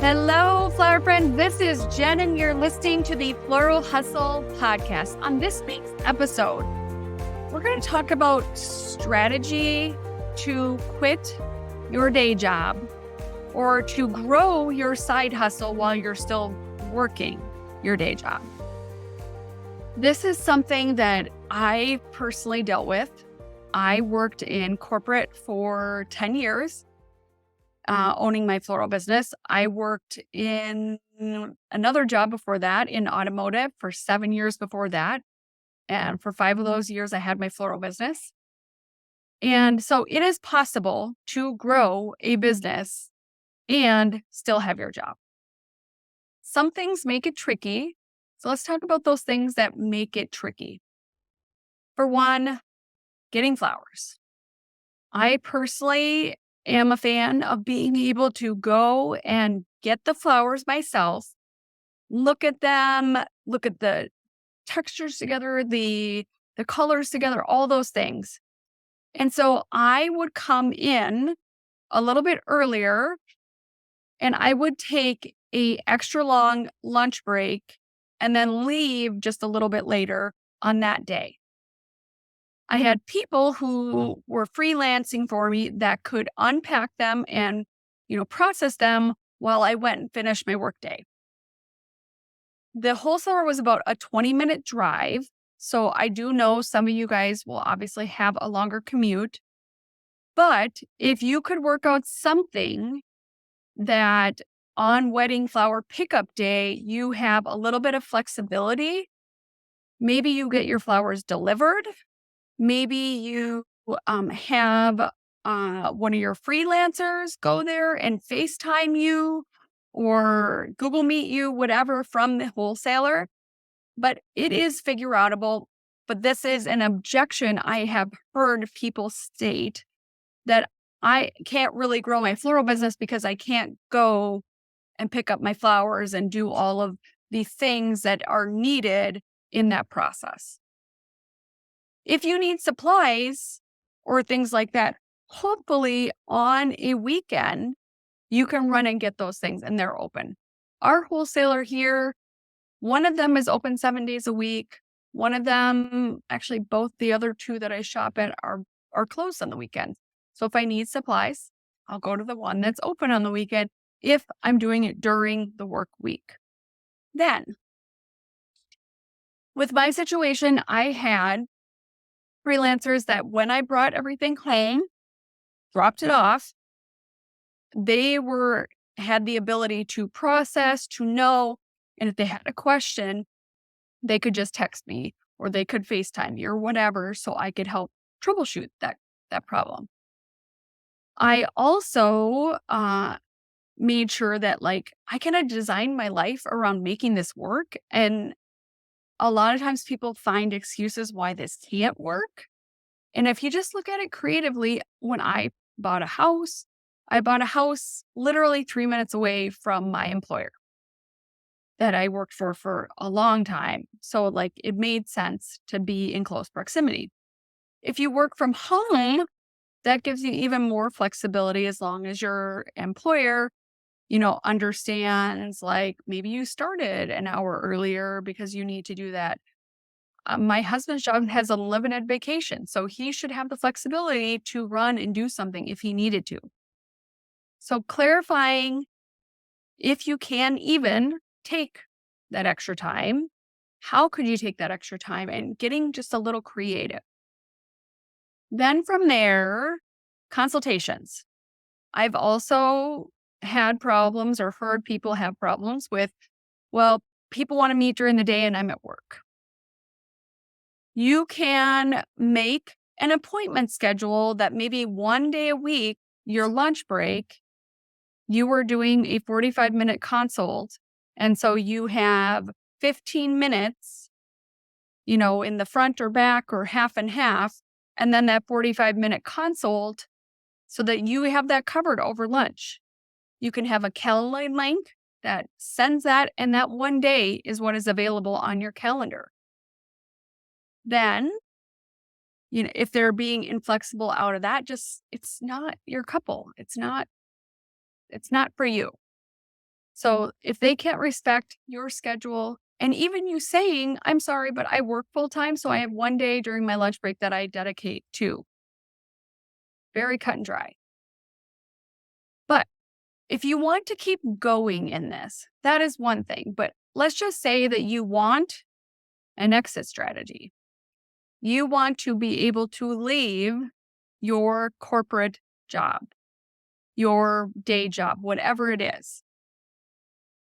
Hello, flower friends. This is Jen, and you're listening to the Floral Hustle Podcast. On this week's episode, we're going to talk about strategy to quit your day job or to grow your side hustle while you're still working your day job. This is something that I personally dealt with. I worked in corporate for 10 years. Owning my floral business. I worked in another job before that in automotive for 7 years before that. And for 5 of those years, I had my floral business. And so it is possible to grow a business and still have your job. Some things make it tricky. So let's talk about those things that make it tricky. For one, getting flowers. I personally am a fan of being able to go and get the flowers myself, look at them, look at the textures together, the colors together, all those things. And so I would come in a little bit earlier and I would take a extra long lunch break and then leave just a little bit later on that day. I had people who were freelancing for me that could unpack them and, process them while I went and finished my workday. The wholesaler was about a 20-minute drive. So I do know some of you guys will obviously have a longer commute. But if you could work out something that on wedding flower pickup day, you have a little bit of flexibility, maybe you get your flowers delivered. Maybe you have one of your freelancers go there and FaceTime you or Google Meet you, whatever, from the wholesaler. But it is figure outable. But this is an objection I have heard people state that I can't really grow my floral business because I can't go and pick up my flowers and do all of the things that are needed in that process. If you need supplies or things like that, hopefully on a weekend, you can run and get those things and they're open. Our wholesaler here, one of them is open 7 days a week. One of them, actually both the other two that I shop at are closed on the weekend. So if I need supplies, I'll go to the one that's open on the weekend if I'm doing it during the work week. Then, with my situation, I had freelancers that when I brought everything home, dropped it off, they had the ability to process, to know, and if they had a question, they could just text me or they could FaceTime me or whatever so I could help troubleshoot that problem. I also made sure that I kind of designed my life around making this work. And a lot of times people find excuses why this can't work. And if you just look at it creatively, when I bought a house literally 3 minutes away from my employer that I worked for a long time. So it made sense to be in close proximity. If you work from home, that gives you even more flexibility as long as your employer understands maybe you started an hour earlier because you need to do that. My husband's job has a limited vacation, so he should have the flexibility to run and do something if he needed to. So clarifying if you can even take that extra time, how could you take that extra time, and getting just a little creative. Then from there, consultations. I've also had problems or heard people have problems with, people want to meet during the day and I'm at work. You can make an appointment schedule that maybe one day a week, your lunch break, you were doing a 45-minute consult. And so you have 15 minutes, in the front or back or half and half, and then that 45-minute consult so that you have that covered over lunch. You can have a Calendly link that sends that, and that one day is what is available on your calendar. Then, if they're being inflexible out of that, it's not your couple. It's not for you. So if they can't respect your schedule, and even you saying, I'm sorry, but I work full time, so I have one day during my lunch break that I dedicate to, very cut and dry. But if you want to keep going in this, that is one thing. But let's just say that you want an exit strategy. You want to be able to leave your corporate job, your day job, whatever it is.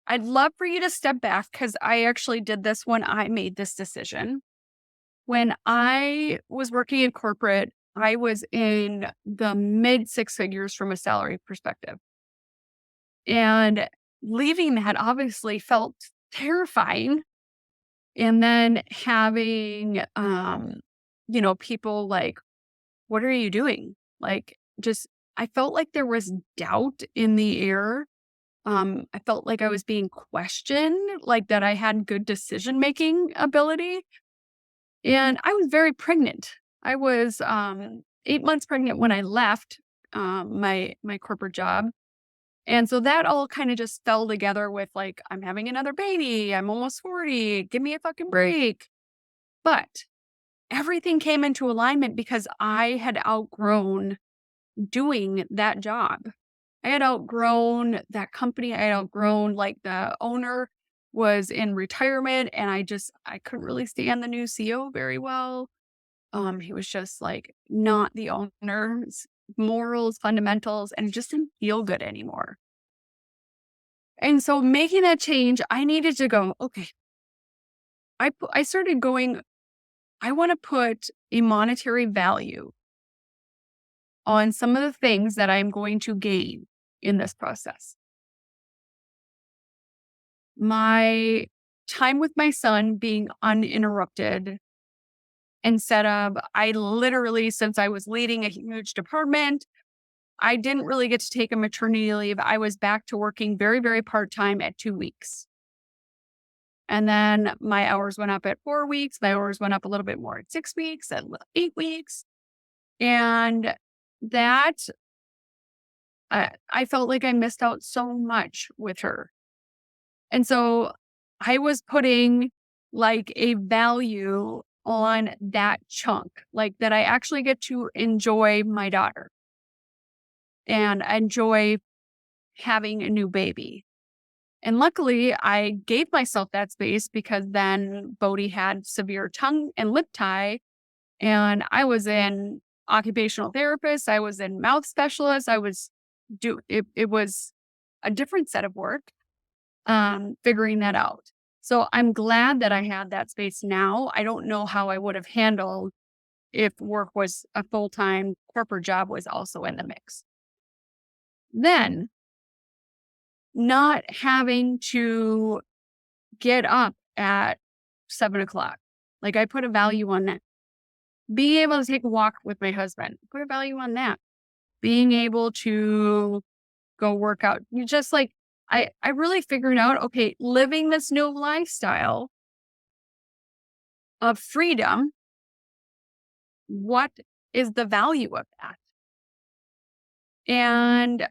I'd love for you to step back because I actually did this when I made this decision. When I was working in corporate, I was in the mid six figures from a salary perspective. And leaving that obviously felt terrifying. And then having, people like, what are you doing? Like, just, I felt like there was doubt in the air. I felt like I was being questioned, like that I had good decision making ability. And I was very pregnant. I was 8 months pregnant when I left my corporate job. And so that all kind of just fell together with like, I'm having another baby. I'm almost 40. Give me a fucking break. But everything came into alignment because I had outgrown doing that job. I had outgrown that company. I had outgrown, like, the owner was in retirement and I couldn't really stand the new CEO very well. He was just like not the owner's morals, fundamentals, and it just didn't feel good anymore. And so making that change, I needed to go, okay, I started going, I want to put a monetary value on some of the things that I'm going to gain in this process. My time with my son being uninterrupted instead of, I literally, since I was leading a huge department, I didn't really get to take a maternity leave. I was back to working very, very part-time at 2 weeks. And then my hours went up at 4 weeks. My hours went up a little bit more at 6 weeks, at 8 weeks. And that, I felt like I missed out so much with her. And so I was putting like a value on that chunk, like that I actually get to enjoy my daughter and enjoy having a new baby. And luckily, I gave myself that space because then Bodhi had severe tongue and lip tie, and I was in occupational therapist. I was in mouth specialist. It was a different set of work, figuring that out. So I'm glad that I had that space now. I don't know how I would have handled if work was a full-time corporate job was also in the mix. Then not having to get up at 7 o'clock. Like, I put a value on that. Being able to take a walk with my husband, put a value on that. Being able to go work out. You just like, I really figured out, okay, living this new lifestyle of freedom, what is the value of that? And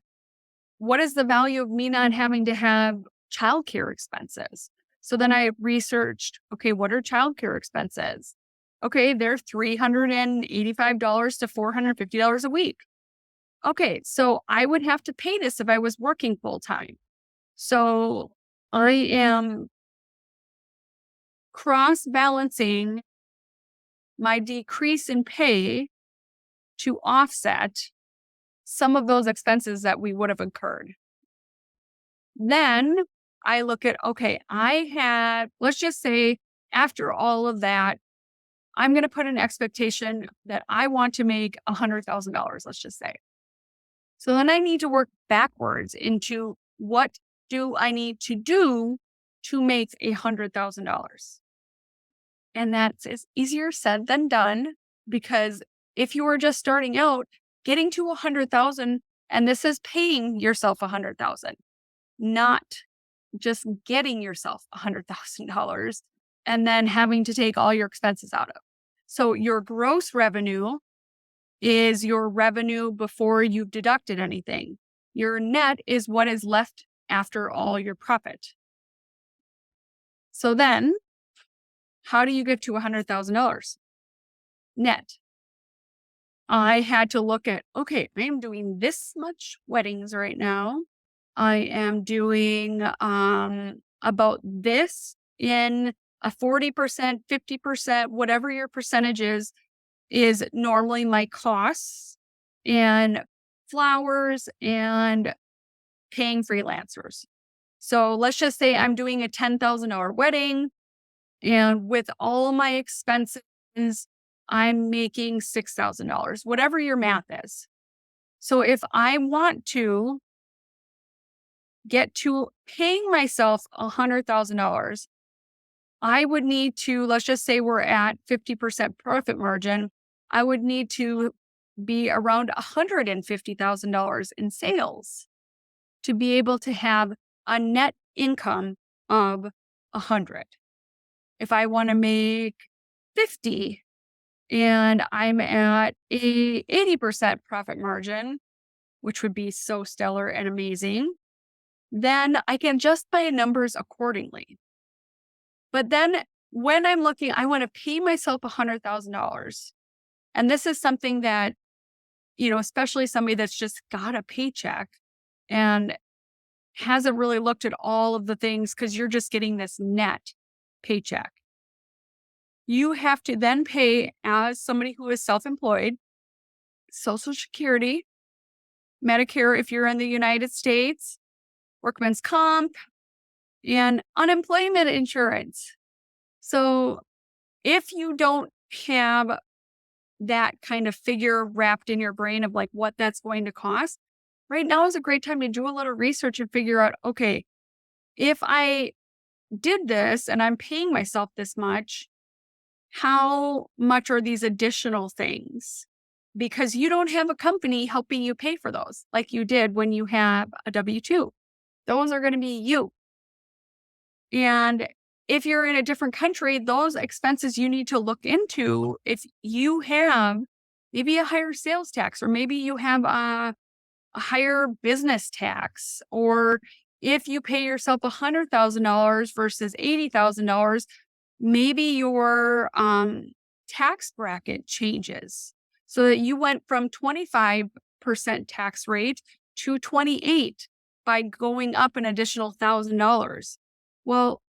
what is the value of me not having to have childcare expenses? So then I researched, okay, what are childcare expenses? Okay, they're $385 to $450 a week. Okay, so I would have to pay this if I was working full time. So I am cross balancing my decrease in pay to offset some of those expenses that we would have incurred. Then I look at, okay, let's just say after all of that, I'm going to put an expectation that I want to make $100,000, let's just say. So then I need to work backwards into what do I need to do to make $100,000? And that's easier said than done, because if you are just starting out, getting to 100,000, and this is paying yourself 100,000, not just getting yourself $100,000 and then having to take all your expenses out of. So your gross revenue is your revenue before you've deducted anything. Your net is what is left after all your profit. So then, how do you get to $100,000 net? I had to look at, okay, I am doing this much weddings right now. I am doing about this in a 40%, 50%, whatever your percentage is normally my costs and flowers and paying freelancers. So let's just say I'm doing a $10,000 wedding, and with all my expenses, I'm making $6,000, whatever your math is. So if I want to get to paying myself $100,000, I would need to, let's just say we're at 50% profit margin. I would need to be around $150,000 in sales to be able to have a net income of 100. If I want to make 50 and I'm at a 80% profit margin, which would be so stellar and amazing, then I can adjust my numbers accordingly. But then when I'm looking, I want to pay myself $100,000. And this is something that, especially somebody that's just got a paycheck and hasn't really looked at all of the things because you're just getting this net paycheck. You have to then pay, as somebody who is self-employed, Social Security, Medicare if you're in the United States, workman's comp, and unemployment insurance. So if you don't have that kind of figure wrapped in your brain of like what that's going to cost, right now is a great time to do a little research and figure out, okay, if I did this and I'm paying myself this much, how much are these additional things? Because you don't have a company helping you pay for those like you did when you have a W-2. Those are going to be you. And if you're in a different country, those expenses you need to look into. If you have maybe a higher sales tax, or maybe you have a higher business tax, or if you pay yourself $100,000 versus $80,000, maybe your tax bracket changes so that you went from 25% tax rate to 28 by going up an additional $1,000. Well,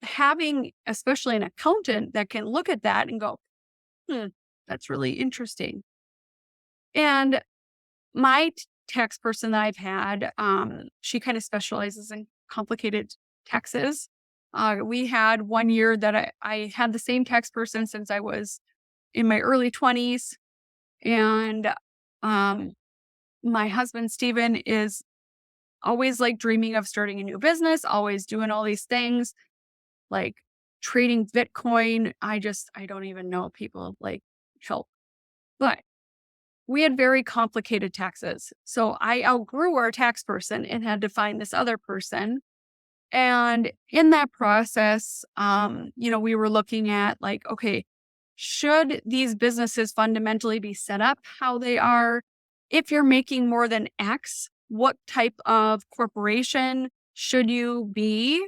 having especially an accountant that can look at that and go, that's really interesting. And my tax person that I've had, she kind of specializes in complicated taxes. We had one year that I had the same tax person since I was in my early 20s. And my husband, Steven, is always like dreaming of starting a new business, always doing all these things like trading Bitcoin. I don't even know people like help. But we had very complicated taxes. So I outgrew our tax person and had to find this other person. And in that process, we were looking at like, okay, should these businesses fundamentally be set up how they are? If you're making more than X, what type of corporation should you be?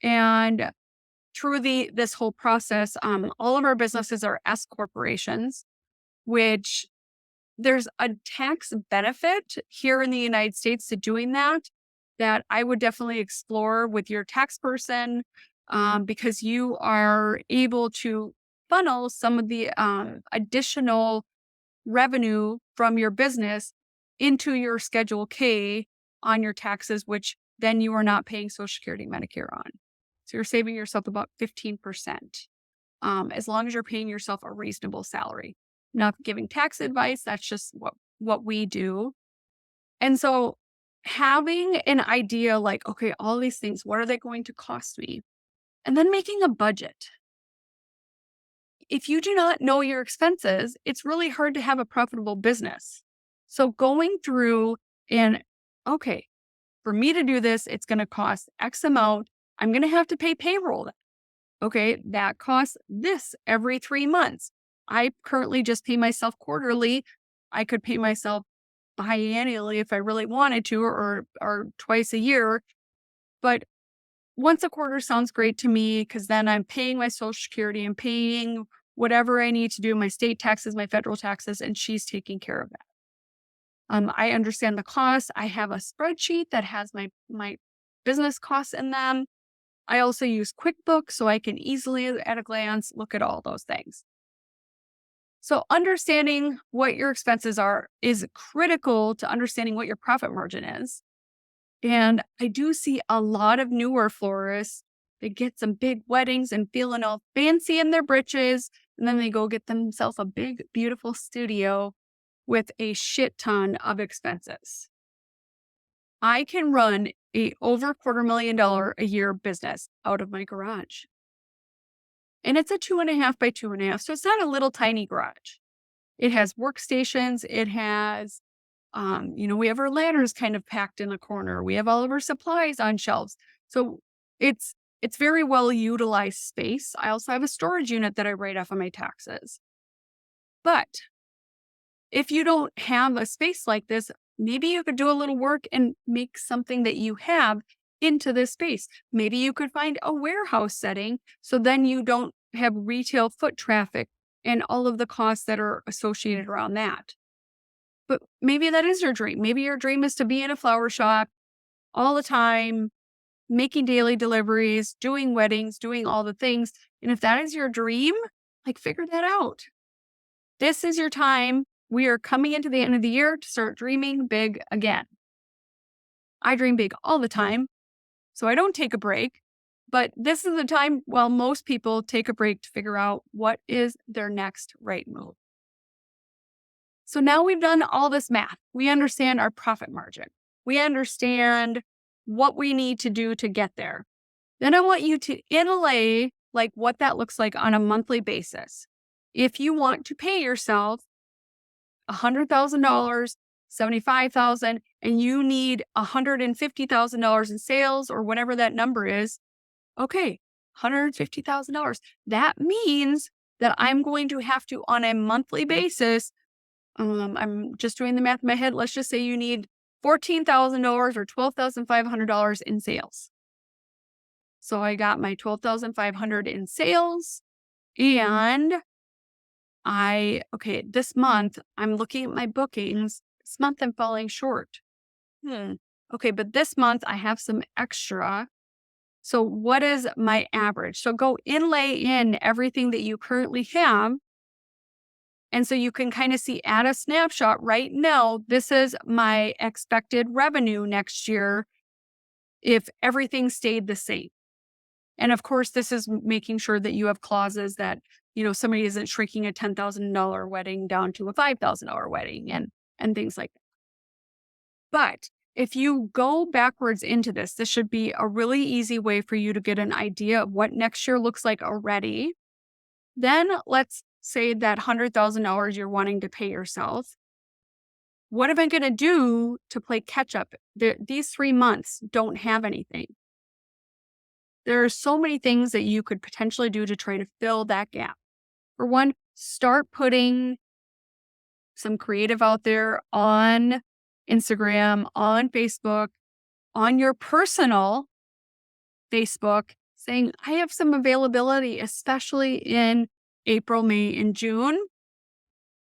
And through this whole process, all of our businesses are S corporations, which there's a tax benefit here in the United States to doing that I would definitely explore with your tax person, because you are able to funnel some of the additional revenue from your business into your Schedule K on your taxes, which then you are not paying Social Security, Medicare on. So you're saving yourself about 15%, as long as you're paying yourself a reasonable salary. Not giving tax advice, that's just what we do. And so having an idea like, okay, all these things, what are they going to cost me? And then making a budget. If you do not know your expenses, it's really hard to have a profitable business. So going through and, okay, for me to do this, it's going to cost X amount. I'm going to have to pay payroll. Okay, that costs this every 3 months. I currently just pay myself quarterly. I could pay myself biannually if I really wanted to, or twice a year. But once a quarter sounds great to me because then I'm paying my Social Security and paying whatever I need to do, my state taxes, my federal taxes, and she's taking care of that. I understand the costs. I have a spreadsheet that has my business costs in them. I also use QuickBooks so I can easily, at a glance, look at all those things. So understanding what your expenses are is critical to understanding what your profit margin is. And I do see a lot of newer florists that get some big weddings and feeling all fancy in their britches, and then they go get themselves a big, beautiful studio with a shit ton of expenses. I can run a over $250,000 a year business out of my garage. And it's a 2.5 by 2.5. So it's not a little tiny garage. It has workstations. It has, we have our ladders kind of packed in the corner. We have all of our supplies on shelves. So it's very well utilized space. I also have a storage unit that I write off on my taxes. But if you don't have a space like this, maybe you could do a little work and make something that you have into this space. Maybe you could find a warehouse setting so then you don't have retail foot traffic and all of the costs that are associated around that. But maybe that is your dream. Maybe your dream is to be in a flower shop all the time, making daily deliveries, doing weddings, doing all the things. And if that is your dream, figure that out. This is your time. We are coming into the end of the year to start dreaming big again. I dream big all the time, so I don't take a break. But this is the time while most people take a break to figure out what is their next right move. So now we've done all this math. We understand our profit margin. We understand what we need to do to get there. Then I want you to inlay what that looks like on a monthly basis. If you want to pay yourself $100,000, $75,000, and you need $150,000 in sales or whatever that number is, okay, $150,000. That means that I'm going to have to, on a monthly basis, I'm just doing the math in my head. Let's just say you need $14,000 or $12,500 in sales. So I got my $12,500 in sales, and this month I'm looking at my bookings. This month I'm falling short. Okay, but this month I have some extra. So what is my average? So go inlay in everything that you currently have. And so you can kind of see at a snapshot right now, this is my expected revenue next year if everything stayed the same. And of course, this is making sure that you have clauses that, somebody isn't shrinking a $10,000 wedding down to a $5,000 wedding and things like that. But if you go backwards into this should be a really easy way for you to get an idea of what next year looks like already. Then let's say that $100,000 you're wanting to pay yourself. What am I going to do to play catch up? These 3 months don't have anything. There are so many things that you could potentially do to try to fill that gap. For one, start putting some creative out there on Instagram, on Facebook, on your personal Facebook, saying, I have some availability, especially in April, May, and June.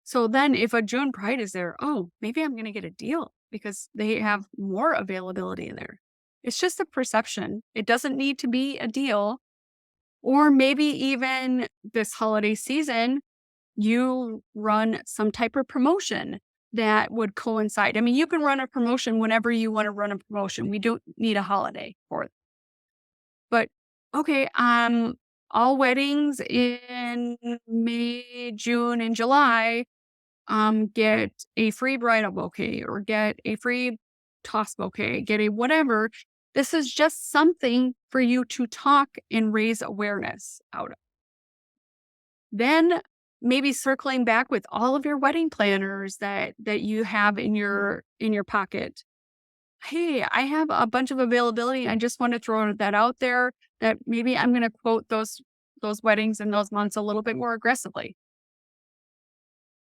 So then if a June Pride is there, maybe I'm going to get a deal because they have more availability in there. It's just a perception. It doesn't need to be a deal. Or maybe even this holiday season, you run some type of promotion that would coincide. I mean, you can run a promotion whenever you want to run a promotion. We don't need a holiday for it. But okay, all weddings in May, June, and July get a free bridal bouquet or get a free toss bouquet, get a whatever. This is just something for you to talk and raise awareness out of. Then maybe circling back with all of your wedding planners that you have in your pocket. Hey, I have a bunch of availability. I just want to throw that out there that maybe I'm going to quote those weddings in those months a little bit more aggressively.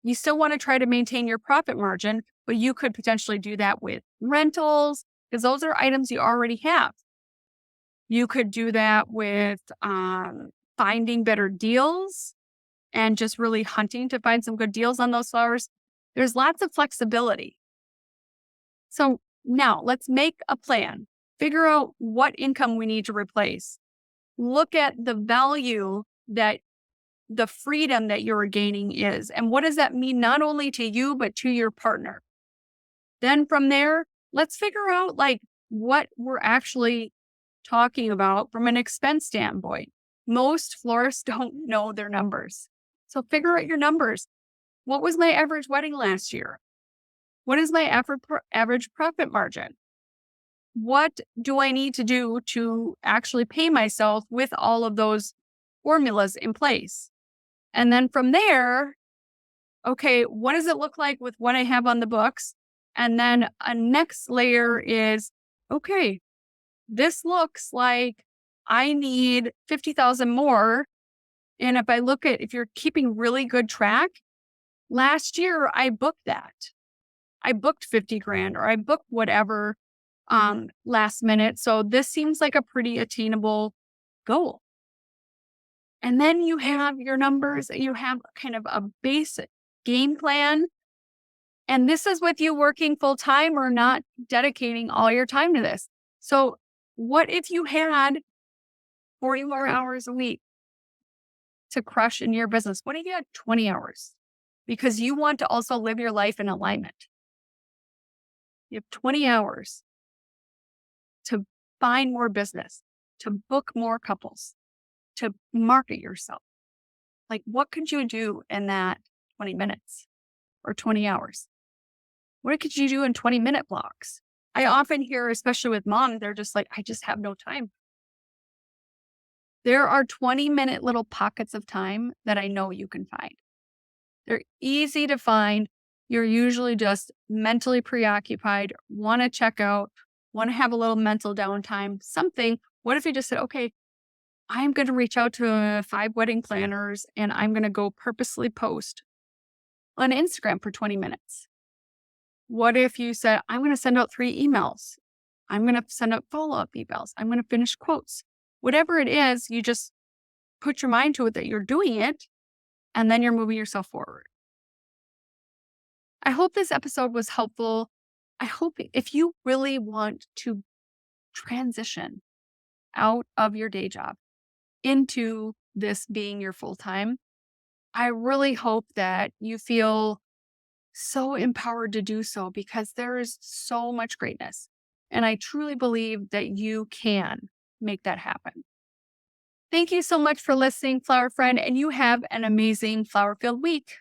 You still want to try to maintain your profit margin, but you could potentially do that with rentals because those are items you already have. You could do that with finding better deals and just really hunting to find some good deals on those flowers. There's lots of flexibility. So now let's make a plan. Figure out what income we need to replace. Look at the value that the freedom that you're gaining is. And what does that mean not only to you, but to your partner? Then from there, let's figure out like what we're actually talking about from an expense standpoint. Most florists don't know their numbers. So figure out your numbers. What was my average wedding last year? What is my average profit margin? What do I need to do to actually pay myself with all of those formulas in place? And then from there, okay, what does it look like with what I have on the books? And then a next layer is, okay, this looks like I need 50,000 more. And if you're keeping really good track, last year I booked that. I booked 50 grand or I booked whatever last minute. So this seems like a pretty attainable goal. And then you have your numbers, you have kind of a basic game plan. And this is with you working full time or not dedicating all your time to this. So what if you had 40 more hours a week to crush in your business? What if you had 20 hours? Because you want to also live your life in alignment. You have 20 hours to find more business, to book more couples, to market yourself. Like, what could you do in that 20 minutes or 20 hours? What could you do in 20-minute blocks? I often hear, especially with moms, they're just like, I just have no time. There are 20-minute little pockets of time that I know you can find. They're easy to find. You're usually just mentally preoccupied, want to check out, want to have a little mental downtime, something. What if you just said, okay, I'm going to reach out to 5 wedding planners and I'm going to go purposely post on Instagram for 20 minutes? What if you said, I'm going to send out 3 emails. I'm going to send out follow-up emails. I'm going to finish quotes. Whatever it is, you just put your mind to it that you're doing it and then you're moving yourself forward. I hope this episode was helpful. I hope if you really want to transition out of your day job into this being your full time, I really hope that you feel so empowered to do so because there is so much greatness. And I truly believe that you can make that happen. Thank you so much for listening, Flower Friend, and you have an amazing flower-filled week.